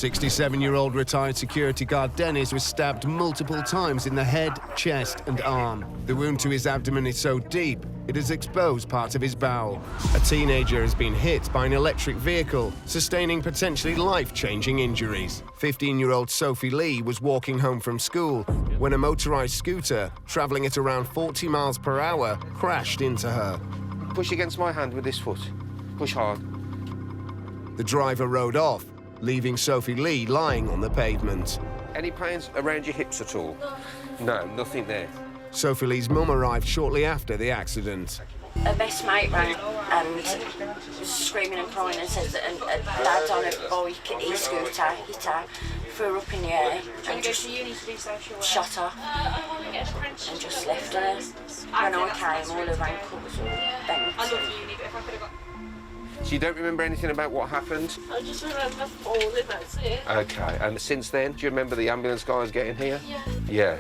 67-year-old retired security guard Dennis was stabbed multiple times in the head, chest and arm. The wound to his abdomen is so deep, it has exposed part of his bowel. A teenager has been hit by an electric vehicle, sustaining potentially life-changing injuries. 15-year-old Sophie Lee was walking home from school when a motorized scooter, traveling at around 40 miles per hour, crashed into her. Push against my hand with this foot. Push hard. The driver rode off, leaving Sophie Lee lying on the pavement. Any pains around your hips at all? No, nothing there. Sophie Lee's mum arrived shortly after the accident. Her best mate rang and was screaming and crying and said that a lad on a bike, e-scooter, hit her, threw her up in the air and just shot her and just left her. When I came, all her ankles were bent. So you don't remember anything about what happened? I just remember falling, that's it. OK, and since then, do you remember the ambulance guys getting here? Yeah. Yeah.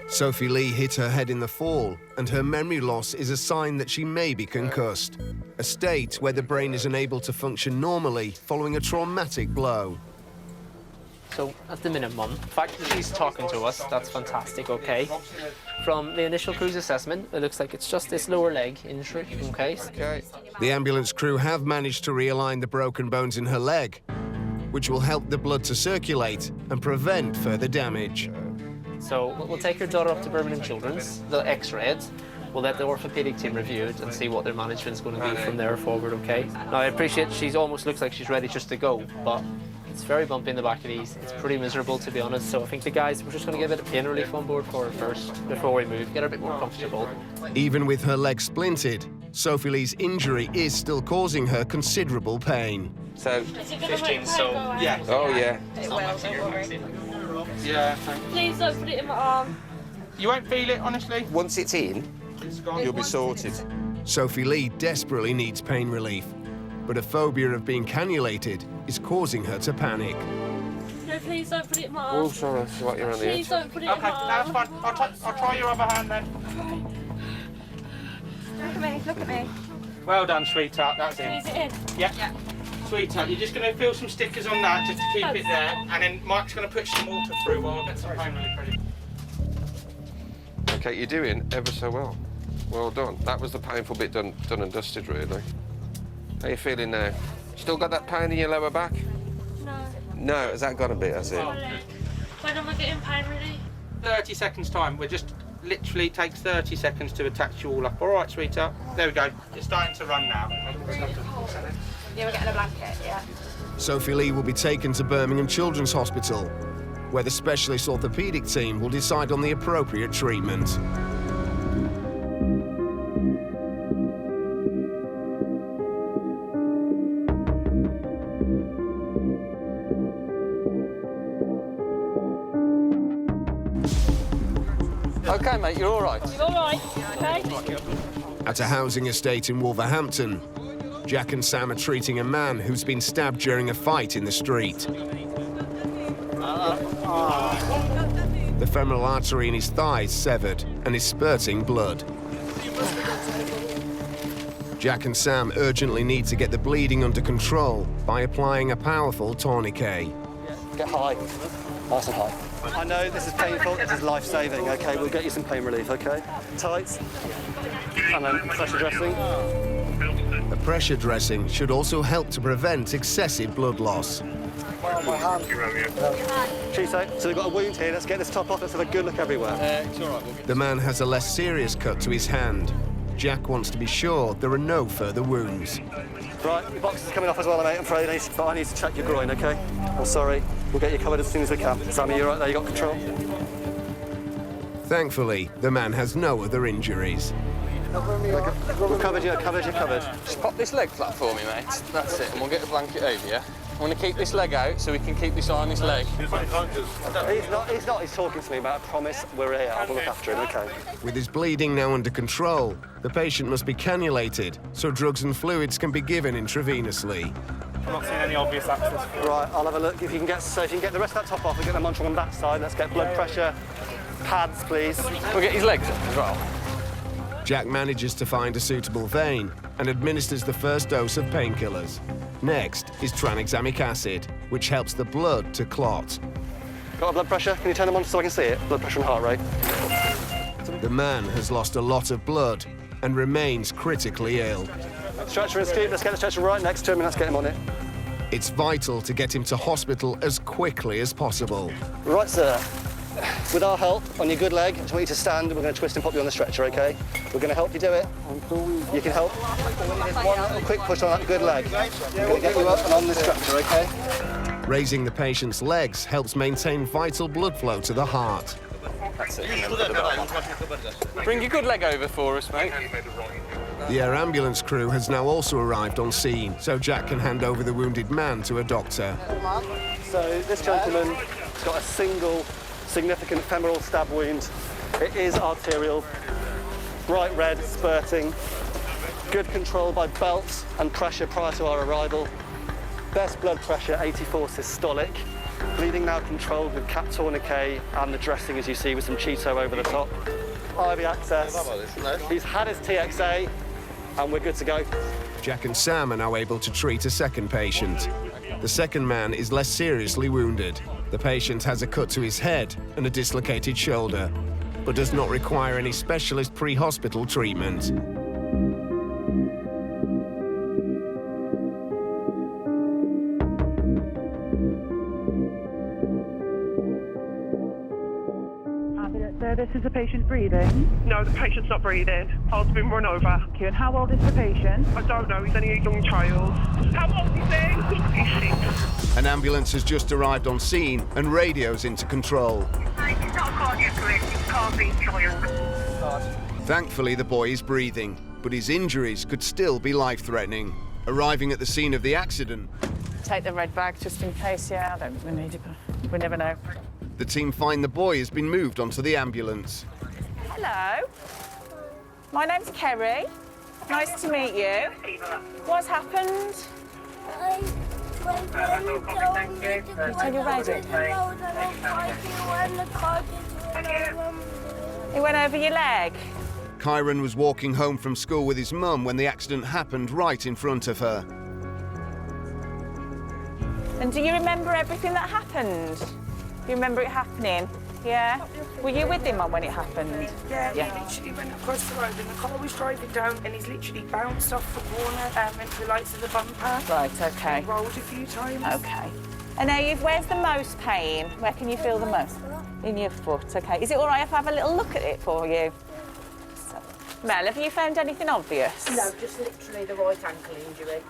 Sophie Lee hit her head in the fall, and her memory loss is a sign that she may be concussed, a state where the brain is unable to function normally following a traumatic blow. So, at the minimum, the fact that she's talking to us, that's fantastic, OK? From the initial cruise assessment, it looks like it's just this lower leg injury, OK? The ambulance crew have managed to realign the broken bones in her leg, which will help the blood to circulate and prevent further damage. So, we'll take your daughter up to Birmingham Children's, they'll x-ray it, we'll let the orthopaedic team review it and see what their management's going to be from there forward, OK? Now, I appreciate she almost looks like she's ready just to go, but it's very bumpy in the back of these. It's pretty miserable, to be honest. So I think the guys, we're just going to give it a pain relief on board for her first before we move, get her a bit more comfortable. Even with her leg splintered, Sophie Lee's injury is still causing her considerable pain. So, 15, so yeah. oh yeah. It will, don't worry. Yeah, thanks. Please don't put it in my arm. You won't feel it, honestly. Once it's in, you'll be sorted. Sophie Lee desperately needs pain relief, but a phobia of being cannulated is causing her to panic. No, please don't put it in my arm. Oh, sorry, that's what you're on the edge. Please don't put it in Okay, my arm. that's fine. I'll try your other hand then. Look at me, look at me. Well done, sweetheart, that's in. Is it in? Yeah. Sweetheart, you're just going to feel some stickers on that just to keep it there, and then Mike's going to put some water through while I get some pain relief ready. OK, you're doing ever so well. Well done. That was the painful bit done and dusted, really. How are you feeling now? Still got that pain in your lower back? No. No, has that gone a bit, has it? When am I getting pain ready? 30 seconds time. We're just literally takes 30 seconds to attach you all up. All right, sweetheart. There we go. It's starting to run now. Yeah, we're getting a blanket, yeah. Sophie Lee will be taken to Birmingham Children's Hospital, where the specialist orthopaedic team will decide on the appropriate treatment. OK, mate, you're all right. You all right? Okay. At a housing estate in Wolverhampton, Jack and Sam are treating a man who's been stabbed during a fight in the street. The femoral artery in his thigh is severed and is spurting blood. Jack and Sam urgently need to get the bleeding under control by applying a powerful tourniquet. Get high. Nice and high. I know this is painful, this is life-saving, OK? We'll get you some pain relief, OK? Tights. And then pressure dressing. A pressure dressing should also help to prevent excessive blood loss. Chiso, so we've got a wound here. Let's get this top off. Let's have a good look everywhere. It's all right. The man has a less serious cut to his hand. Jack wants to be sure there are no further wounds. Right, your box is coming off as well, mate, I'm afraid. But I need to check your groin, OK? I'm sorry. We'll get you covered as soon as we can. Sammy, you're right there. You got control? Thankfully, the man has no other injuries. We're covered, you're covered, you're covered. Just pop this leg flat for me, mate. That's it, and we'll get the blanket over you. I want to keep this leg out so we can keep this eye on this leg. He's not. He's talking to me, but I promise we're here. I'll look after him, OK? With his bleeding now under control, the patient must be cannulated so drugs and fluids can be given intravenously. I'm not seeing any obvious access. Right, I'll have a look if you can get the rest of that top off and get the monitor on that side. Let's get blood pressure. Pads, please. We'll get his legs up as well. Jack manages to find a suitable vein and administers the first dose of painkillers. Next is tranexamic acid. which helps the blood to clot. Got a blood pressure? Can you turn them on so I can see it? Blood pressure and heart rate. The man has lost a lot of blood and remains critically ill. Stretcher and scoop, let's get the stretcher right next to him and let's get him on it. It's vital to get him to hospital as quickly as possible. Right, sir. With our help, on your good leg, I just want you to stand and we're going to twist and pop you on the stretcher, OK? We're going to help you do it. You can help. One little quick push on that good leg. We're going to get you up and on the stretcher, OK? Raising the patient's legs helps maintain vital blood flow to the heart. That's it. Bring your good leg over for us, mate. The air ambulance crew has now also arrived on scene, so Jack can hand over the wounded man to a doctor. So this gentleman has got a single significant femoral stab wound. It is arterial, bright red, spurting, good control by belt and pressure prior to our arrival. Best blood pressure, 84 systolic. Bleeding now controlled with cap tourniquet and the dressing, as you see, with some Cheeto over the top. IV access. He's had his TXA and we're good to go. Jack and Sam are now able to treat a second patient. The second man is less seriously wounded. The patient has a cut to his head and a dislocated shoulder, but does not require any specialist pre-hospital treatment. This is the patient breathing? No, the patient's not breathing. I've been run over. Okay, and how old is the patient? I don't know, he's only a young child. How old is he? He's 6. An ambulance has just arrived on scene and radios into control. It's not cardiac arrest, it's cardiac child. Thankfully, the boy is breathing, but his injuries could still be life-threatening. Arriving at the scene of the accident, Take the red bag just in case, yeah. I don't think we need it, but we never know. the team find the boy has been moved onto the ambulance. Hello. My name's Kerry. Nice to meet you. What's happened? You tell your radio. He went over your leg. Kyron was walking home from school with his mum when the accident happened right in front of her. And do you remember everything that happened? Do you remember it happening? Yeah? Were you with him when it happened? Yeah, he literally went across the road and the car was driving down and he's literally bounced off the corner into the lights of the bumper. Right, okay. He rolled a few times. Okay. And now where's the most pain? Where can you feel the most? In your foot, okay. Is it all right if I have a little look at it for you? So, Mel, have you found anything obvious? No, just literally the right ankle injury.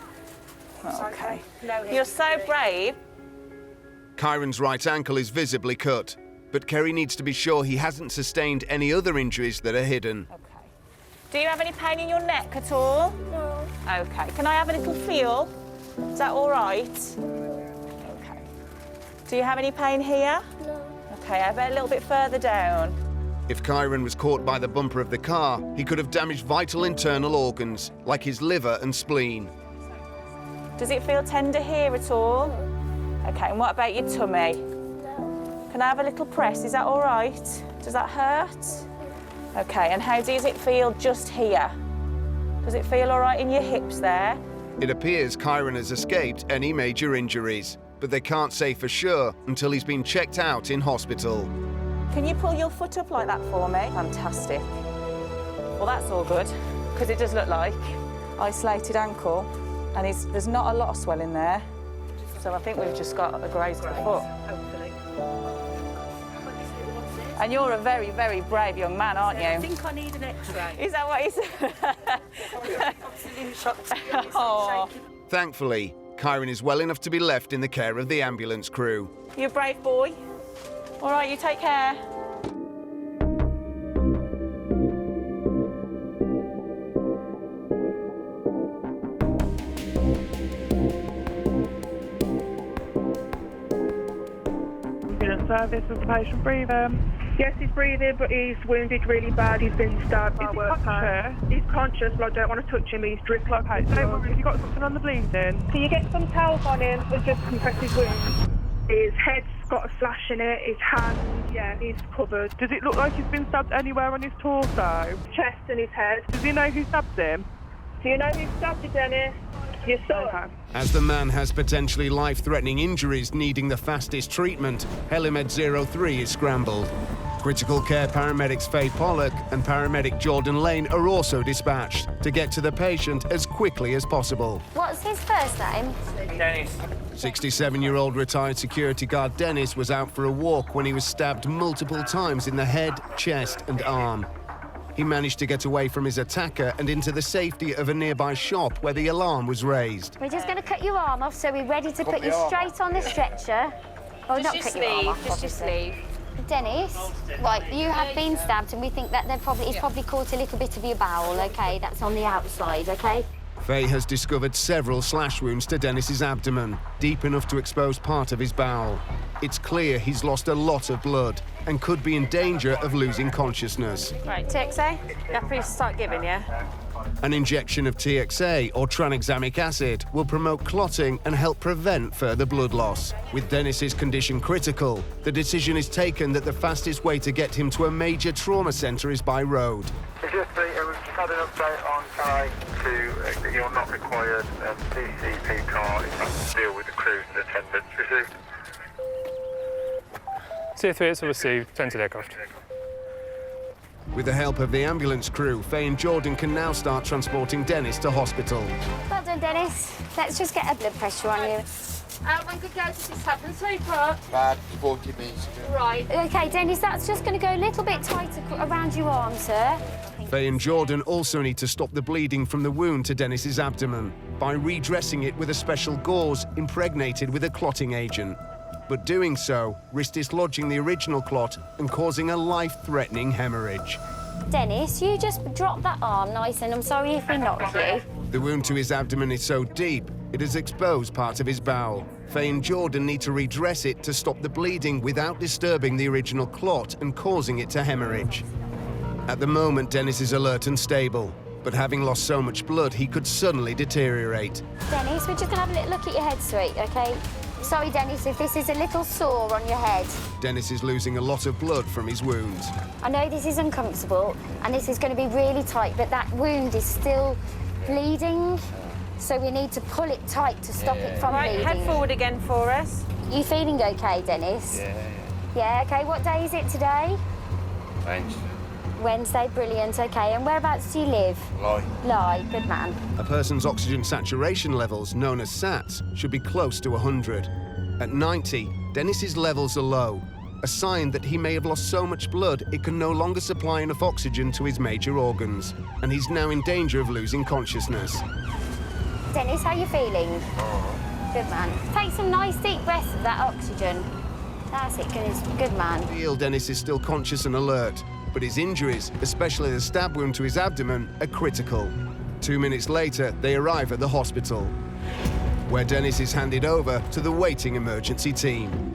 Okay. No, you're so brave. Kyron's right ankle is visibly cut, but Kerry needs to be sure he hasn't sustained any other injuries that are hidden. Okay. Do you have any pain in your neck at all? No. Okay. Can I have a little feel? Is that all right? Okay. Do you have any pain here? No. Okay, I bet a little bit further down. If Kyron was caught by the bumper of the car, he could have damaged vital internal organs, like his liver and spleen. Does it feel tender here at all? Okay, and what about your tummy? No. Can I have a little press? Is that all right? Does that hurt? Okay, and how does it feel just here? Does it feel all right in your hips there? It appears Kyron has escaped any major injuries, but they can't say for sure until he's been checked out in hospital. Can you pull your foot up like that for me? Fantastic. Well, that's all good, because it does look like isolated ankle, and there's not a lot of swelling there. So I think we've just got a grazed foot. Hopefully. And you're a very, very brave young man, aren't you? I think I need an X-ray. Is that what he said? Absolutely shocked. Oh. Thankfully, Kyron is well enough to be left in the care of the ambulance crew. You're a brave boy. All right, you take care. Service with the patient breathing. Yes, he's breathing, but he's wounded really bad. He's been stabbed. He's conscious, but I don't want to touch him. He's dripping. Okay, don't worry. Have you got something on the bleeding? Can you get some towels on him and just compress his wound? His head's got a slash in it. His hand, yeah, he's covered. Does it look like he's been stabbed anywhere on his torso? Chest and his head. Does he know who stabbed him? Do you know who stabbed you, Dennis? Yes, sir. As the man has potentially life-threatening injuries needing the fastest treatment, Helimed 03 is scrambled. Critical care paramedics Faye Pollock and paramedic Jordan Lane are also dispatched to get to the patient as quickly as possible. What's his first name? Dennis. 67-year-old retired security guard Dennis was out for a walk when he was stabbed multiple times in the head, chest and arm. He managed to get away from his attacker and into the safety of a nearby shop where the alarm was raised. We're just going to cut your arm off, so we're ready to put you straight on the stretcher. Oh, not cut your arm off, just your sleeve. Dennis, right, you have been stabbed and we think that he's probably caught a little bit of your bowel, OK? That's on the outside, OK? Faye has discovered several slash wounds to Dennis's abdomen, deep enough to expose part of his bowel. It's clear he's lost a lot of blood and could be in danger of losing consciousness. Right, TXA, you have to start giving, yeah? An injection of TXA or tranexamic acid will promote clotting and help prevent further blood loss. With Dennis's condition critical, the decision is taken that the fastest way to get him to a major trauma centre is by road. We've just had an update on Calais that you're not required DCP car to deal with the crews and attendants received. Tier 3 is received, tented aircraft. With the help of the ambulance crew, Faye and Jordan can now start transporting Dennis to hospital. Well done, Dennis. Let's just get a blood pressure on you. When good guys this happened so far. Bad, 40 minutes. Right. OK, Dennis, that's just going to go a little bit tighter around your arm, sir. Faye and Jordan also need to stop the bleeding from the wound to Dennis's abdomen by redressing it with a special gauze impregnated with a clotting agent. But doing so risks dislodging the original clot and causing a life-threatening hemorrhage. Dennis, you just drop that arm nice, and I'm sorry if we knocked you. The wound to his abdomen is so deep, it has exposed part of his bowel. Faye and Jordan need to redress it to stop the bleeding without disturbing the original clot and causing it to hemorrhage. At the moment, Dennis is alert and stable, but having lost so much blood, he could suddenly deteriorate. Dennis, we're just going to have a little look at your head, sweet, OK? Sorry, Dennis, if this is a little sore on your head. Dennis is losing a lot of blood from his wounds. I know this is uncomfortable and this is going to be really tight, but that wound is still bleeding, so we need to pull it tight to stop it from bleeding. Right, head forward again for us. You feeling OK, Dennis? Yeah, OK. What day is it today? Wednesday. Wednesday, brilliant, OK. And whereabouts do you live? Lie, good man. A person's oxygen saturation levels, known as SATs, should be close to 100. At 90, Dennis's levels are low, a sign that he may have lost so much blood it can no longer supply enough oxygen to his major organs, and he's now in danger of losing consciousness. Dennis, how are you feeling? Good man. Take some nice deep breaths of that oxygen. That's it, good man. Dennis is still conscious and alert, but his injuries, especially the stab wound to his abdomen, are critical. 2 minutes later, they arrive at the hospital, where Dennis is handed over to the waiting emergency team.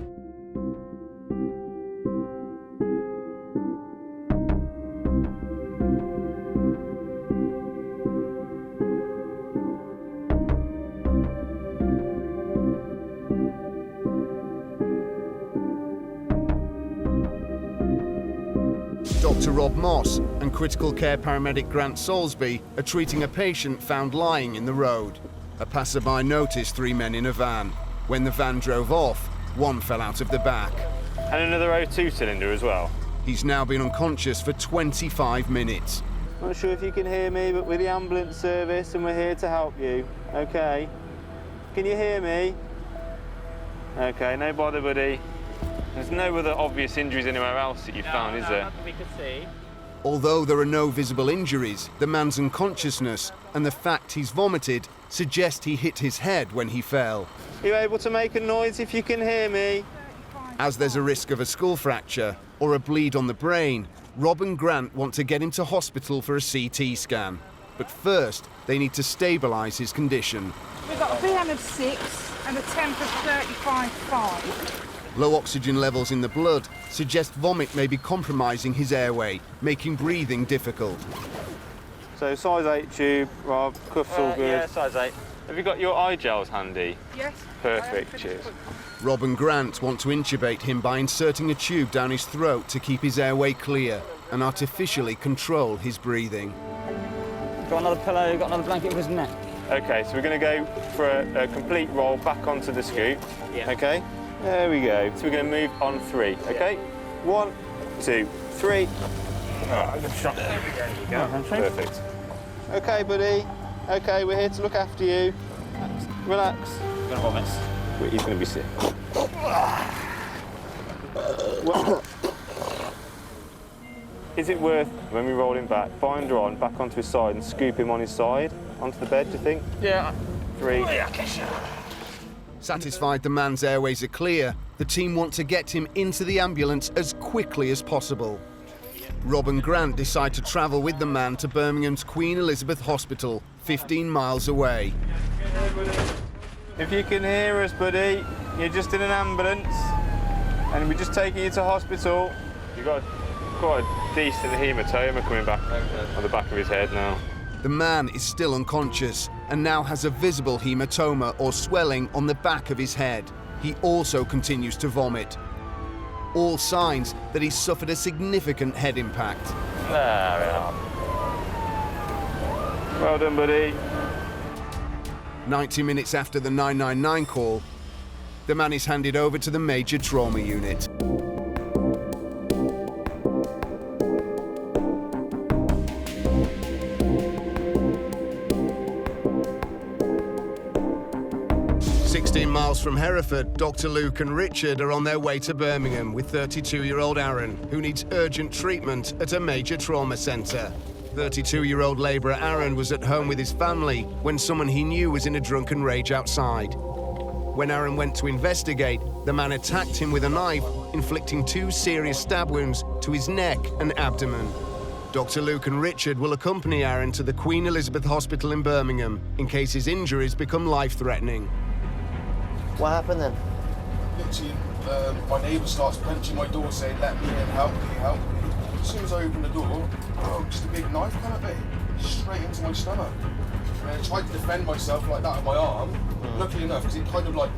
Dr. Rob Moss and critical care paramedic Grant Soulsby are treating a patient found lying in the road. A passerby noticed 3 men in a van. When the van drove off, one fell out of the back. And another O2 cylinder as well. He's now been unconscious for 25 minutes. I'm not sure if you can hear me, but we're the ambulance service and we're here to help you, OK? Can you hear me? OK, no bother, buddy. There's no other obvious injuries anywhere else that you found, is there? Not that we could see. Although there are no visible injuries, the man's unconsciousness and the fact he's vomited suggest he hit his head when he fell. Are you able to make a noise if you can hear me? As there's a risk of a skull fracture or a bleed on the brain, Rob and Grant want to get him to hospital for a CT scan. But first, they need to stabilise his condition. We've got a BM of 6 and a temp of 35.5. Low oxygen levels in the blood suggest vomit may be compromising his airway, making breathing difficult. So size 8 tube, Rob, cuffs all good. Yeah, size 8. Have you got your eye gels handy? Yes. Perfect, cheers. Rob and Grant want to intubate him by inserting a tube down his throat to keep his airway clear and artificially control his breathing. Got another pillow, got another blanket for his neck. Okay, so we're going to go for a complete roll back onto the scoop. Yeah. Okay, there we go. So we're going to move on 3, okay? 1, 2, 3. Oh, good shot. There you go. Perfect. Okay, buddy. Okay, we're here to look after you. Relax. You're going to vomit. Wait, he's going to be sick. Is it worth, when we roll him back, binder on, back onto his side and scoop him on his side, onto the bed, do you think? Yeah. 3. Yeah, okay, sure. Satisfied the man's airways are clear, the team want to get him into the ambulance as quickly as possible. Rob and Grant decide to travel with the man to Birmingham's Queen Elizabeth Hospital, 15 miles away. If you can hear us, buddy, you're just in an ambulance and we're just taking you to hospital. You've got quite a decent hematoma coming back on the back of his head now. The man is still unconscious and now has a visible hematoma or swelling on the back of his head. He also continues to vomit. All signs that he suffered a significant head impact. There we are. Well done, buddy. 90 minutes after the 999 call, the man is handed over to the major trauma unit. Miles from Hereford, Dr. Luke and Richard are on their way to Birmingham with 32-year-old Aaron, who needs urgent treatment at a major trauma centre. 32-year-old labourer Aaron was at home with his family when someone he knew was in a drunken rage outside. When Aaron went to investigate, the man attacked him with a knife, inflicting 2 serious stab wounds to his neck and abdomen. Dr. Luke and Richard will accompany Aaron to the Queen Elizabeth Hospital in Birmingham in case his injuries become life-threatening. What happened then? Literally, my neighbour starts punching my door saying, "Let me in, help me, help me." As soon as I open the door, just a big knife come at me, straight into my stomach. And I tried to defend myself like that with my arm. Luckily enough, because it kind of like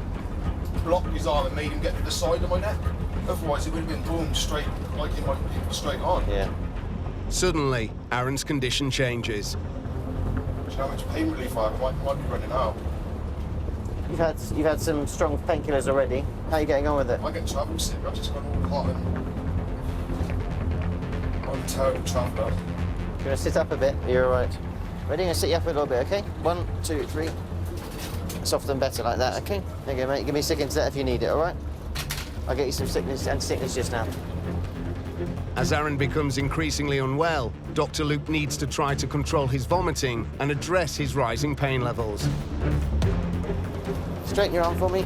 blocked his arm and made him get to the side of my neck. Otherwise, it would have been boom, straight, like straight on. Yeah. Suddenly, Aaron's condition changes. Do you know how much pain relief I have? I might be running out. You've had some strong painkillers already. How are you getting on with it? I get travel sick. I've just gone all hot and I'm a terrible traveller. You're gonna sit up a bit. You're all right. Ready? I'm gonna sit you up a little bit, okay? 1, 2, 3. Softer and better like that, okay? There you go, mate. Give me a stick into that if you need it, all right? I'll get you some anti-sickness just now. As Aaron becomes increasingly unwell, Dr. Luke needs to try to control his vomiting and address his rising pain levels. Straighten your arm for me.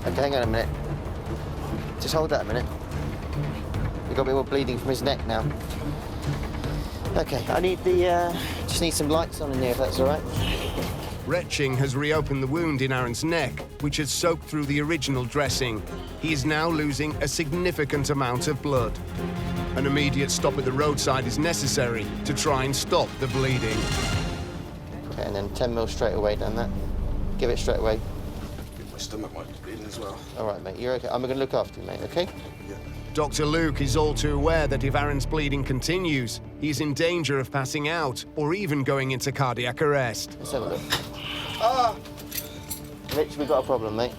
Okay, hang on a minute. Just hold that a minute. You've got a bit more bleeding from his neck now. Okay, I need just need some lights on in there if that's all right. Retching has reopened the wound in Aaron's neck, which has soaked through the original dressing. He is now losing a significant amount of blood. An immediate stop at the roadside is necessary to try and stop the bleeding. Okay, and then 10 mil straight away down that. Give it straight away. My stomach might be bleeding as well. All right, mate, you're okay. I'm going to look after you, mate, okay? Yeah. Dr. Luke is all too aware that if Aaron's bleeding continues, he's in danger of passing out or even going into cardiac arrest. Let's have a look. Rich, we've got a problem, mate.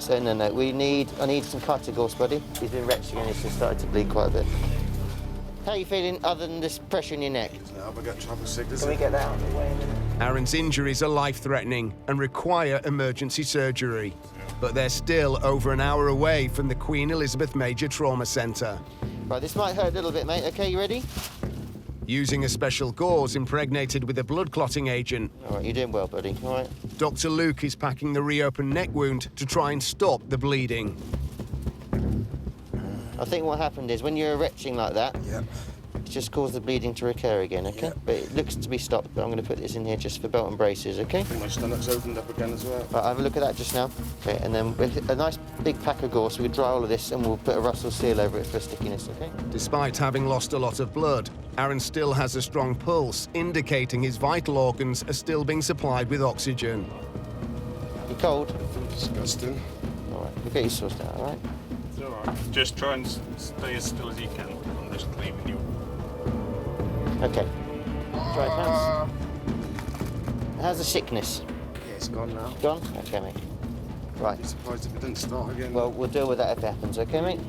So, no, I need some cartagors, buddy. He's been retching and he's just started to bleed quite a bit. How are you feeling other than this pressure in your neck? Now I get travel sick, Can we get that out of the way? Aaron's injuries are life-threatening and require emergency surgery, but they're still over an hour away from the Queen Elizabeth Major Trauma Centre. Right, this might hurt a little bit, mate. Okay, you ready? Using a special gauze impregnated with a blood-clotting agent. All right, you're doing well, buddy. All right. Dr. Luke is packing the reopened neck wound to try and stop the bleeding. I think what happened is when you're retching like that, it's just caused the bleeding to recur again, okay? Yeah. But it looks to be stopped, but I'm going to put this in here just for belt and braces, okay? I think my stomach's opened up again as well. Right, have a look at that just now. Okay, and then with a nice big pack of gauze, so we dry all of this and we'll put a Russell seal over it for stickiness, okay? Despite having lost a lot of blood, Aaron still has a strong pulse, indicating his vital organs are still being supplied with oxygen. You cold? Disgusting. All right, we'll get you sorted out, all right? It's all right. Just try and stay as still as you can. I'm just cleaning you. Okay. Dry hands. How's the sickness? Yeah, it's gone now. Gone? Okay, mate. Right. I'd be surprised if it didn't start again. Well, we'll deal with that if it happens, okay, mate?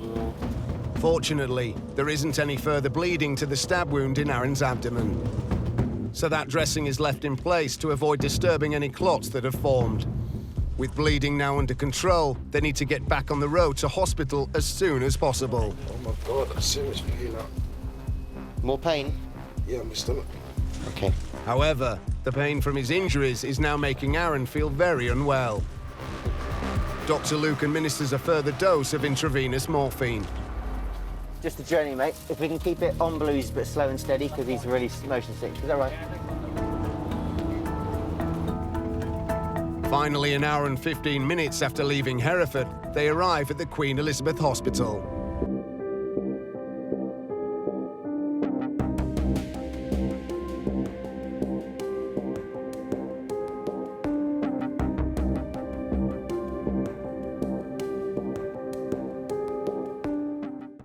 Fortunately, there isn't any further bleeding to the stab wound in Aaron's abdomen. So that dressing is left in place to avoid disturbing any clots that have formed. With bleeding now under control, they need to get back on the road to hospital as soon as possible. Oh my God, that's serious pain. More pain? Yeah, my stomach. Okay. However, the pain from his injuries is now making Aaron feel very unwell. Dr. Luke administers a further dose of intravenous morphine. Just a journey, mate. If we can keep it on blues but slow and steady, because he's really motion sick. Is that right? Finally, an hour and 15 minutes after leaving Hereford, they arrive at the Queen Elizabeth Hospital.